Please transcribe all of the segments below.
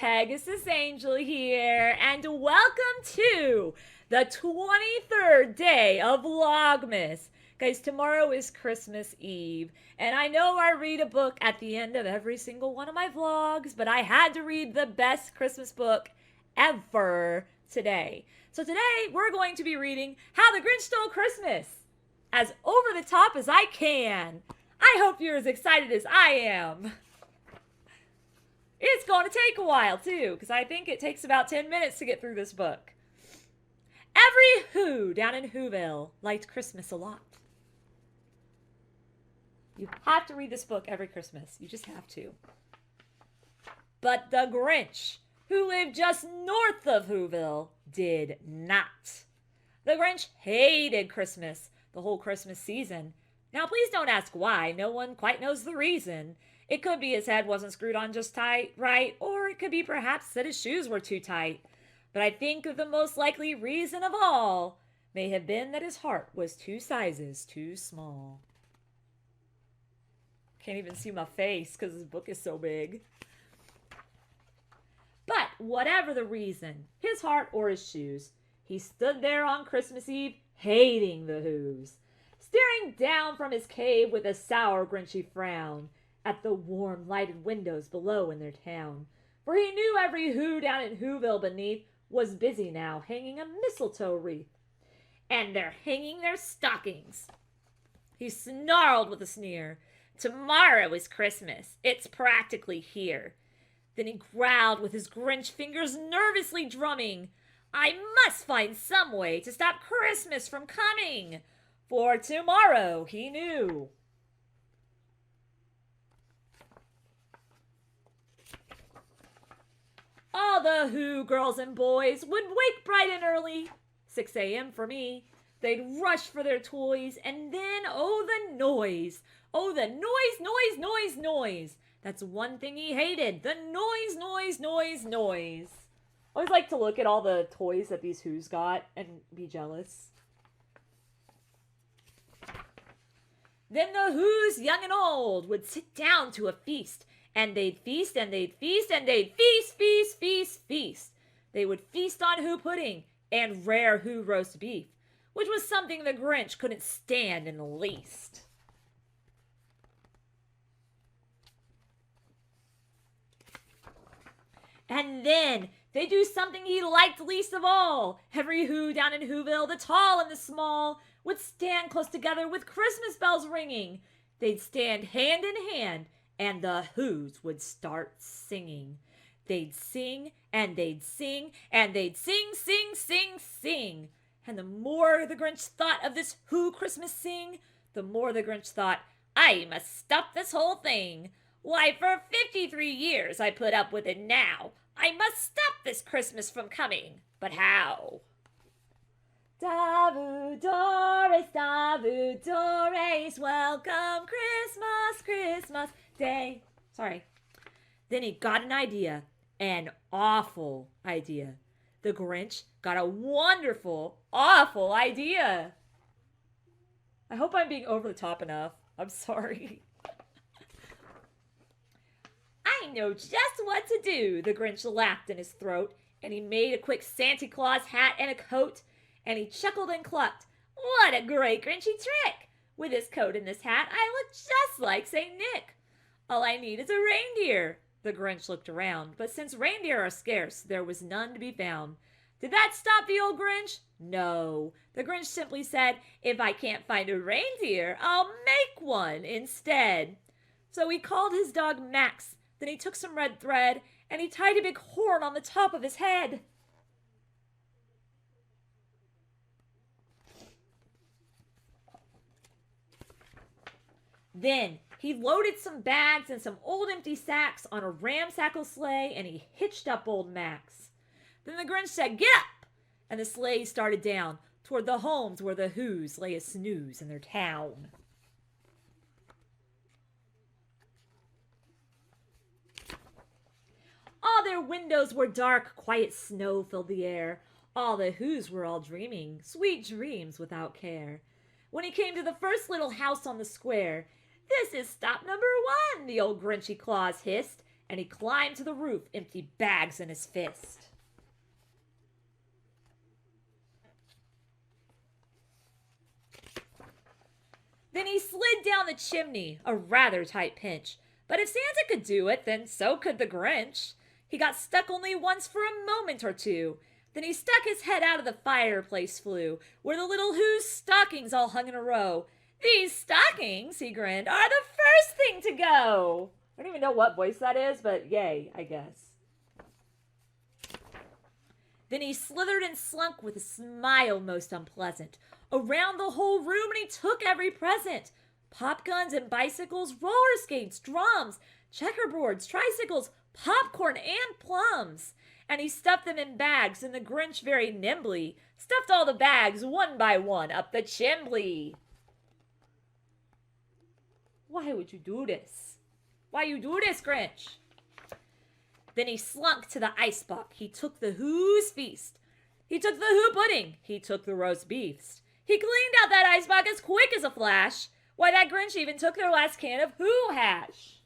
Pegasusangel here, and welcome to the 23rd day of Vlogmas. Guys, tomorrow is Christmas Eve, and I know I read a book at the end of every single one of my vlogs, but I had to read the best Christmas book ever today. So today, we're going to be reading How the Grinch Stole Christmas, as over the top as I can. I hope you're as excited as I am. It's going to take a while, too, because I think it takes about 10 minutes to get through this book. Every Who down in Whoville liked Christmas a lot. You have to read this book every Christmas. You just have to. But the Grinch, who lived just north of Whoville, did not. The Grinch hated Christmas the whole Christmas season. Now, please don't ask why. No one quite knows the reason. It could be his head wasn't screwed on just tight, right? Or it could be perhaps that his shoes were too tight. But I think the most likely reason of all may have been that his heart was 2 sizes too small. Can't even see my face because this book is so big. But whatever the reason, his heart or his shoes, he stood there on Christmas Eve hating the Whos, staring down from his cave with a sour, Grinchy frown at the warm, lighted windows below in their town. For he knew every Who down in Whoville beneath was busy now hanging a mistletoe wreath. And they're hanging their stockings. He snarled with a sneer. Tomorrow is Christmas. It's practically here. Then he growled with his Grinch fingers nervously drumming. I must find some way to stop Christmas from coming. For tomorrow, he knew. All the Who girls and boys would wake bright and early, 6 a.m. for me. They'd rush for their toys, and then, oh, the noise. Oh, the noise. That's one thing he hated, the noise. I always like to look at all the toys that these Whos got and be jealous. Then the Whos, young and old, would sit down to a feast. And they'd feast, and they'd feast, and they'd feast. They would feast on Who pudding and rare Who roast beef, which was something the Grinch couldn't stand in the least. And then they do something he liked least of all. Every Who down in Whoville, the tall and the small, would stand close together with Christmas bells ringing. They'd stand hand in hand, and the Whos would start singing. They'd sing, and they'd sing, and they'd sing. And the more the Grinch thought of this Who Christmas sing, the more the Grinch thought, I must stop this whole thing. Why, for 53 years I put up with it now. I must stop this Christmas from coming. But how? Davu Dores, welcome Christmas Day. Sorry. Then he got an idea, an awful idea. The Grinch got a wonderful, awful idea. I hope I'm being over the top enough. I'm sorry. I know just what to do, the Grinch laughed in his throat, and he made a quick Santa Claus hat and a coat, and he chuckled and clucked. What a great Grinchy trick! With this coat and this hat, I look just like St. Nick. All I need is a reindeer. The Grinch looked around, but since reindeer are scarce, there was none to be found. Did that stop the old Grinch? No. The Grinch simply said, if I can't find a reindeer, I'll make one instead. So he called his dog Max. Then he took some red thread, and he tied a big horn on the top of his head. Then he loaded some bags and some old empty sacks on a ramshackle sleigh, and he hitched up old Max. Then the Grinch said, get up! And the sleigh started down toward the homes where the Whos lay a snooze in their town. All their windows were dark, quiet snow filled the air. All the Whos were all dreaming, sweet dreams without care. When he came to the first little house on the square, this is stop number 1, the old Grinchy Claus hissed, and he climbed to the roof, empty bags in his fist. Then he slid down the chimney, a rather tight pinch. But if Santa could do it, then so could the Grinch. He got stuck only once for a moment or two. Then he stuck his head out of the fireplace flue, where the little Who's stockings all hung in a row. These stockings, he grinned, are the first thing to go. I don't even know what voice that is, but yay, I guess. Then he slithered and slunk with a smile most unpleasant around the whole room, and he took every present. Pop guns and bicycles, roller skates, drums, checkerboards, tricycles, popcorn, and plums. And he stuffed them in bags, and the Grinch very nimbly stuffed all the bags one by one up the chimbley. Why would you do this? Why you do this, Grinch? Then he slunk to the icebox. He took the Who's feast. He took the Who pudding. He took the roast beefs. He cleaned out that icebox as quick as a flash. Why, that Grinch even took their last can of Who hash.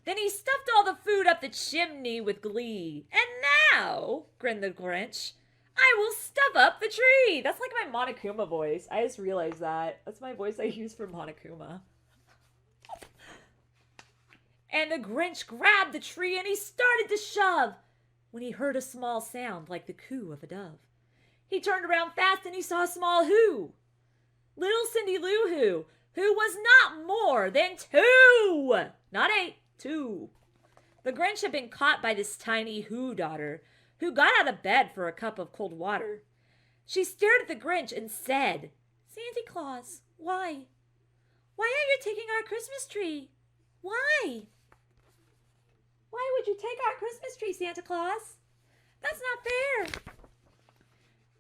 Then he stuffed all the food up the chimney with glee. And now, grinned the Grinch, I will stuff up the tree. That's like my Monokuma voice. I just realized that. That's my voice I use for Monokuma. And the Grinch grabbed the tree and he started to shove when he heard a small sound like the coo of a dove. He turned around fast and he saw a small Who. Little Cindy Lou Who was not more than 2. Not 8, 2. The Grinch had been caught by this tiny Who daughter who got out of bed for a cup of cold water. She stared at the Grinch and said, Santa Claus, why? Why are you taking our Christmas tree? Why? Why would you take our Christmas tree, Santa Claus? That's not fair.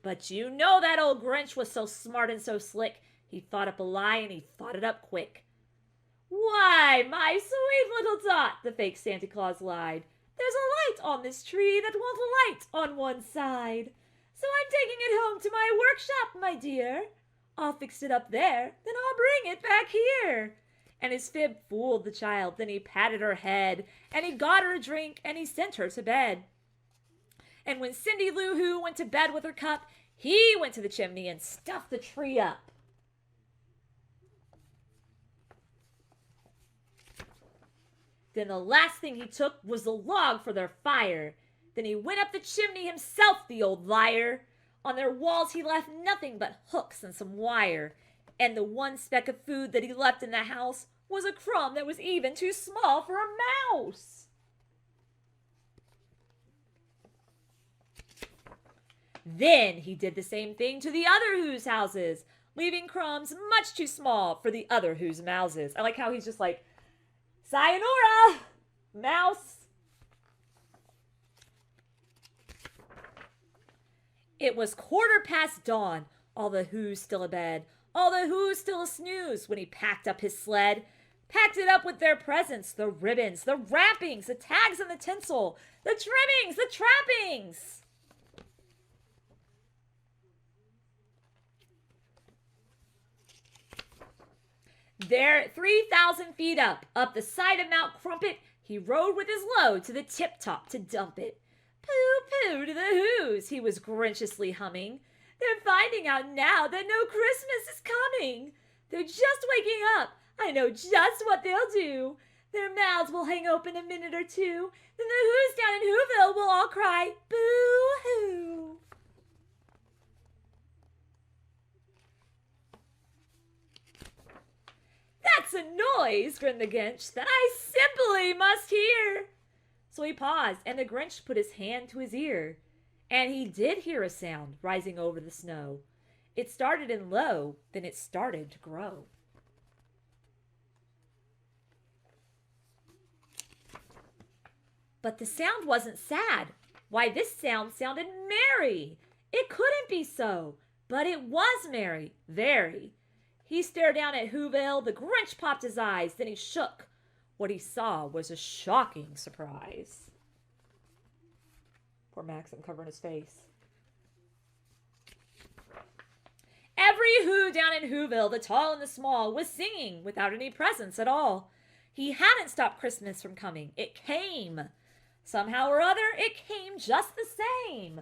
But you know that old Grinch was so smart and so slick. He thought up a lie and he thought it up quick. Why, my sweet little Dot, the fake Santa Claus lied. There's a light on this tree that won't light on one side. So I'm taking it home to my workshop, my dear. I'll fix it up there, then I'll bring it back here. And his fib fooled the child. Then he patted her head, and he got her a drink, and he sent her to bed. And when Cindy Lou Who went to bed with her cup, he went to the chimney and stuffed the tree up. Then the last thing he took was the log for their fire. Then he went up the chimney himself, the old liar. On their walls he left nothing but hooks and some wire. And the one speck of food that he left in the house was a crumb that was even too small for a mouse. Then he did the same thing to the other Who's houses, leaving crumbs much too small for the other Who's mouses. I like how he's just like, sayonara, mouse. It was 1/4 dawn, all the Who's still abed, all the Who's still a snooze when he packed up his sled. Packed it up with their presents, the ribbons, the wrappings, the tags and the tinsel, the trimmings, the trappings. There, 3,000 feet up the side of Mount Crumpet, he rode with his load to the tip-top to dump it. Pooh-pooh to the Who's, he was grinchiously humming. They're finding out now that no Christmas is coming. They're just waking up. I know just what they'll do. Their mouths will hang open a minute or two. Then the Who's down in Whoville will all cry, boo-hoo. That's a noise, grinned the Grinch, that I simply must hear. So he paused, and the Grinch put his hand to his ear. And he did hear a sound rising over the snow. It started in low, then it started to grow. But the sound wasn't sad. Why, this sound sounded merry. It couldn't be so, but it was merry, very. He stared down at Whoville, the Grinch popped his eyes, then he shook. What he saw was a shocking surprise. Poor Max, I'm covering his face. Every Who down in Whoville, the tall and the small, was singing without any presents at all. He hadn't stopped Christmas from coming. It came. Somehow or other, it came just the same.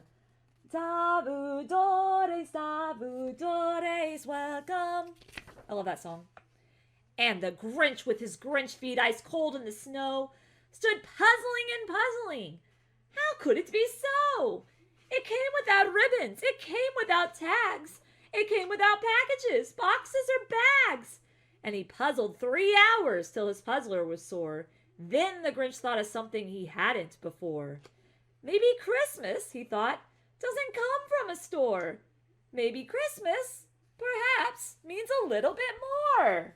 Davudores, welcome. I love that song. And the Grinch, with his Grinch feet ice cold in the snow, stood puzzling and puzzling. How could it be so? It came without ribbons. It came without tags. It came without packages, boxes, or bags. And he puzzled 3 hours till his puzzler was sore. Then the Grinch thought of something he hadn't before. Maybe Christmas, he thought, doesn't come from a store. Maybe Christmas, perhaps, means a little bit more.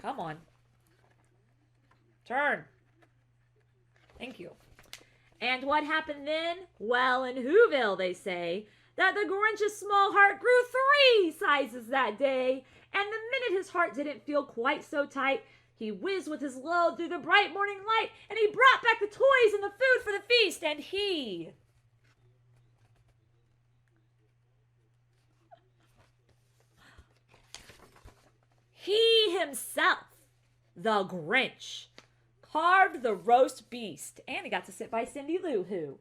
Come on. Turn. Thank you. And what happened then? Well, in Whoville, they say that the Grinch's small heart grew 3 sizes that day. And the minute his heart didn't feel quite so tight, he whizzed with his load through the bright morning light, and he brought back the toys and the food for the feast, and he himself, the Grinch, carved the roast beast, and he got to sit by Cindy Lou Who.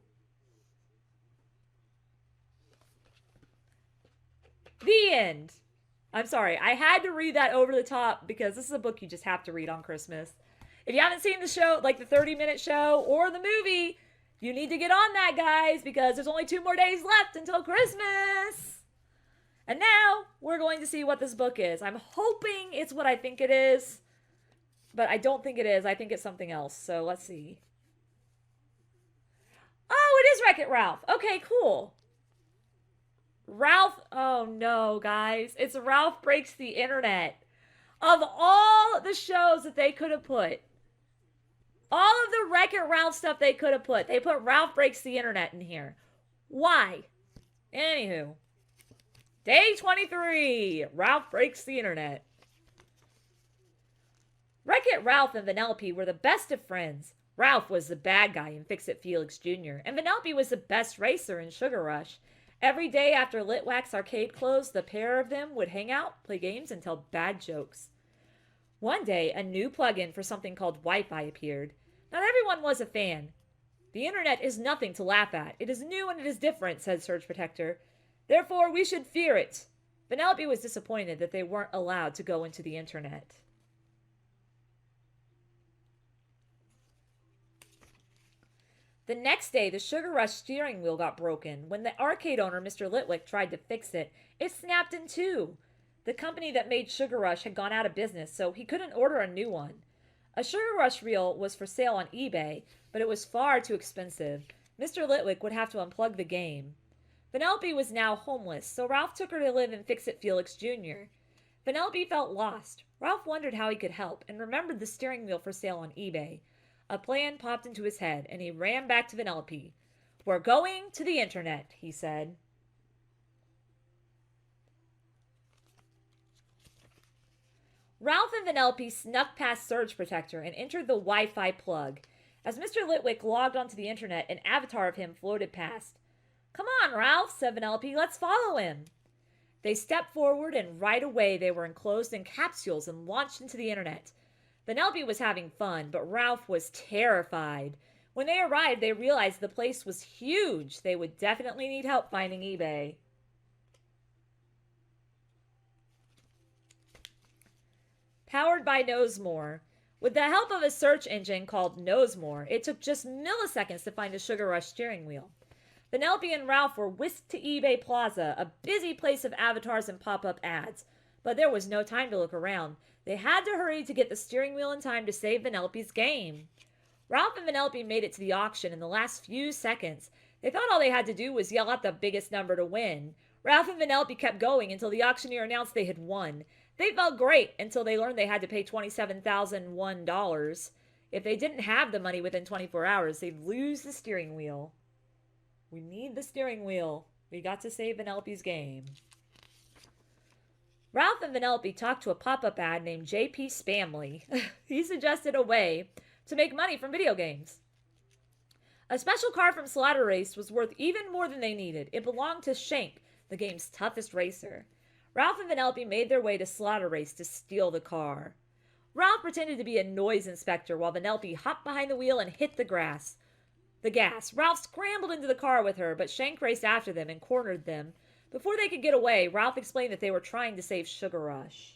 The end. I'm sorry, I had to read that over the top because this is a book you just have to read on Christmas. If you haven't seen the show, like the 30-minute show or the movie, you need to get on that, guys, because there's only 2 more days left until Christmas. And now we're going to see what this book is. I'm hoping it's what I think it is, but I don't think it is. I think it's something else. So let's see. Oh, it is Wreck-It Ralph. Okay, cool. Ralph, oh no, guys. It's Ralph Breaks the Internet. Of all the shows that they could have put, all of the Wreck-It Ralph stuff they could have put, they put Ralph Breaks the Internet in here. Why? Anywho. Day 23. Ralph Breaks the Internet. Wreck-It Ralph and Vanellope were the best of friends. Ralph was the bad guy in Fix-It Felix Jr., and Vanellope was the best racer in Sugar Rush. Every day after Litwack's arcade closed, the pair of them would hang out, play games, and tell bad jokes. One day, a new plug-in for something called Wi-Fi appeared. Not everyone was a fan. The internet is nothing to laugh at. It is new and it is different, said Surge Protector. Therefore, we should fear it. Vanellope was disappointed that they weren't allowed to go into the internet. The next day, the Sugar Rush steering wheel got broken. When the arcade owner, Mr. Litwick, tried to fix it, it snapped in 2. The company that made Sugar Rush had gone out of business, so he couldn't order a new one. A Sugar Rush reel was for sale on eBay, but it was far too expensive. Mr. Litwick would have to unplug the game. Vanellope was now homeless, so Ralph took her to live in Fix-It Felix Jr. Vanellope felt lost. Ralph wondered how he could help and remembered the steering wheel for sale on eBay. A plan popped into his head, and he ran back to Vanellope. We're going to the internet, he said. Ralph and Vanellope snuck past Surge Protector and entered the Wi-Fi plug. As Mr. Litwick logged onto the internet, an avatar of him floated past. Come on, Ralph, said Vanellope. Let's follow him. They stepped forward, and right away they were enclosed in capsules and launched into the internet. Vanellope was having fun, but Ralph was terrified. When they arrived, they realized the place was huge. They would definitely need help finding eBay. Powered by Knowsmore. With the help of a search engine called Knowsmore, it took just milliseconds to find a Sugar Rush steering wheel. Vanellope and Ralph were whisked to eBay Plaza, a busy place of avatars and pop-up ads. But there was no time to look around. They had to hurry to get the steering wheel in time to save Vanellope's game. Ralph and Vanellope made it to the auction in the last few seconds. They thought all they had to do was yell out the biggest number to win. Ralph and Vanellope kept going until the auctioneer announced they had won. They felt great until they learned they had to pay $27,001. If they didn't have the money within 24 hours, they'd lose the steering wheel. We need the steering wheel. We got to save Vanellope's game. Ralph and Vanellope talked to a pop-up ad named J.P. Spamley. He suggested a way to make money from video games. A special car from Slaughter Race was worth even more than they needed. It belonged to Shank, the game's toughest racer. Ralph and Vanellope made their way to Slaughter Race to steal the car. Ralph pretended to be a noise inspector while Vanellope hopped behind the wheel and hit the gas. Ralph scrambled into the car with her, but Shank raced after them and cornered them. Before they could get away, Ralph explained that they were trying to save Sugar Rush.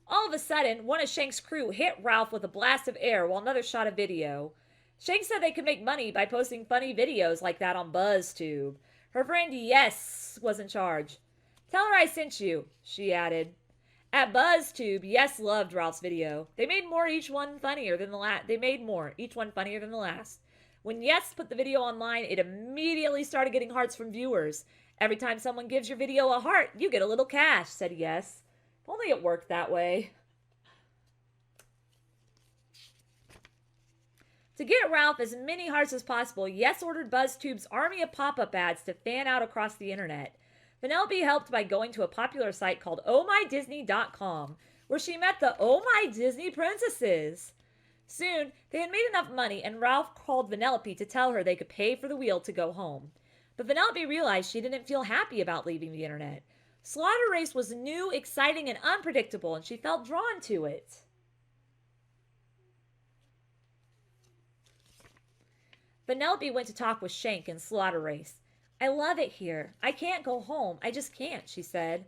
All of a sudden, one of Shank's crew hit Ralph with a blast of air while another shot a video. Shank said they could make money by posting funny videos like that on BuzzTube. Her friend Yes was in charge. Tell her I sent you, she added. At BuzzTube, Yes loved Ralph's video. They made more, each one funnier than the last. When Yes put the video online, it immediately started getting hearts from viewers. Every time someone gives your video a heart, you get a little cash, said Yes. If only it worked that way. To get Ralph as many hearts as possible, Yes ordered BuzzTube's army of pop-up ads to fan out across the internet. Vanellope helped by going to a popular site called ohmydisney.com, where she met the Oh My Disney princesses. Soon, they had made enough money, and Ralph called Vanellope to tell her they could pay for the wheel to go home. But Vanellope realized she didn't feel happy about leaving the internet. Slaughter Race was new, exciting, and unpredictable, and she felt drawn to it. Vanellope went to talk with Shank in Slaughter Race. I love it here. I can't go home. I just can't, she said.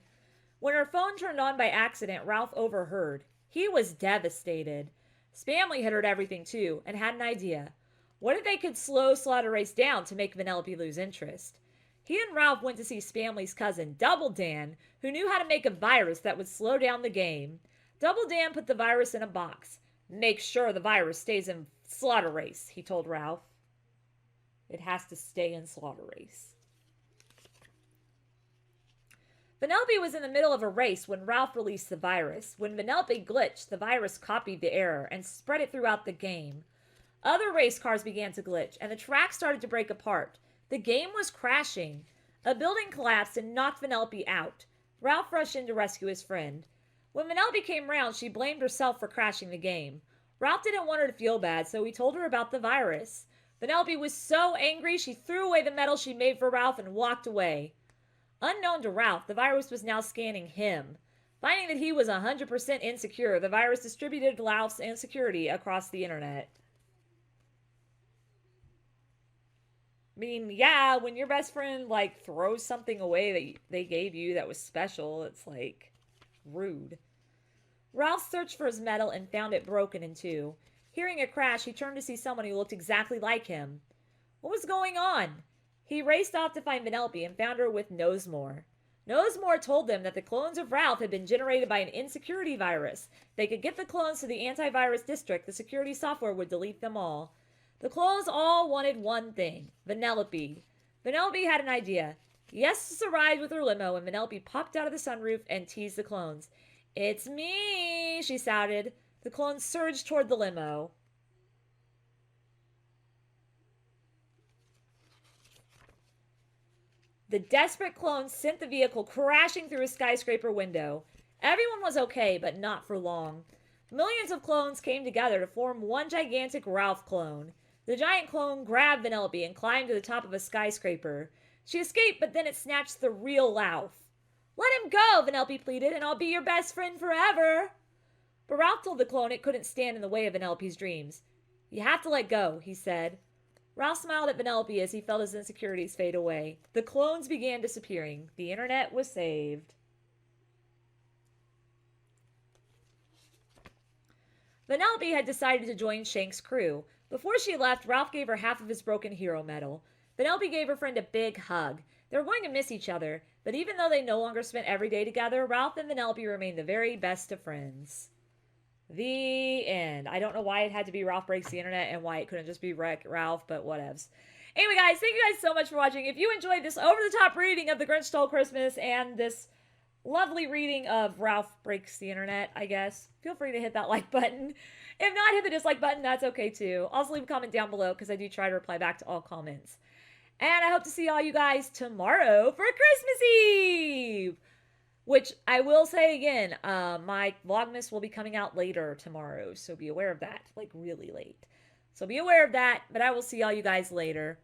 When her phone turned on by accident, Ralph overheard. He was devastated. Spamley had heard everything too, and had an idea. What if they could slow Slaughter Race down to make Vanellope lose interest? He and Ralph went to see Spamley's cousin, Double Dan, who knew how to make a virus that would slow down the game. Double Dan put the virus in a box. Make sure the virus stays in Slaughter Race, he told Ralph. It has to stay in Slaughter Race. Vanellope was in the middle of a race when Ralph released the virus. When Vanellope glitched, the virus copied the error and spread it throughout the game. Other race cars began to glitch, and the track started to break apart. The game was crashing. A building collapsed and knocked Vanellope out. Ralph rushed in to rescue his friend. When Vanellope came round, she blamed herself for crashing the game. Ralph didn't want her to feel bad, so he told her about the virus. Vanellope was so angry, she threw away the medal she made for Ralph and walked away. Unknown to Ralph, the virus was now scanning him. Finding that he was 100% insecure, the virus distributed Ralph's insecurity across the internet. I mean, yeah, when your best friend, throws something away that they gave you that was special, it's, rude. Ralph searched for his medal and found it broken in two. Hearing a crash, he turned to see someone who looked exactly like him. What was going on? He raced off to find Vanellope and found her with Nosemore. Nosemore told them that the clones of Ralph had been generated by an insecurity virus. They could get the clones to the antivirus district. The security software would delete them all. The clones all wanted one thing, Vanellope. Vanellope had an idea. Yes arrived with her limo, and Vanellope popped out of the sunroof and teased the clones. It's me, she shouted. The clones surged toward the limo. The desperate clones sent the vehicle crashing through a skyscraper window. Everyone was okay, but not for long. Millions of clones came together to form one gigantic Ralph clone. The giant clone grabbed Vanellope and climbed to the top of a skyscraper. She escaped, but then it snatched the real Ralph. Let him go, Vanellope pleaded, and I'll be your best friend forever. But Ralph told the clone it couldn't stand in the way of Vanellope's dreams. You have to let go, he said. Ralph smiled at Vanellope as he felt his insecurities fade away. The clones began disappearing. The internet was saved. Vanellope had decided to join Shank's crew. Before she left, Ralph gave her half of his broken hero medal. Vanellope gave her friend a big hug. They were going to miss each other, but even though they no longer spent every day together, Ralph and Vanellope remained the very best of friends. The end. I don't know why it had to be Ralph Breaks the Internet and why it couldn't just be Ralph, but whatevs. Anyway, guys, thank you guys so much for watching. If you enjoyed this over-the-top reading of The Grinch Stole Christmas and this lovely reading of Ralph Breaks the Internet, I guess, feel free to hit that like button. If not, hit the dislike button. That's okay, too. Also, leave a comment down below because I do try to reply back to all comments. And I hope to see all you guys tomorrow for Christmas Eve. Which I will say again, my Vlogmas will be coming out later tomorrow, so be aware of that, like really late. So be aware of that, but I will see all you guys later.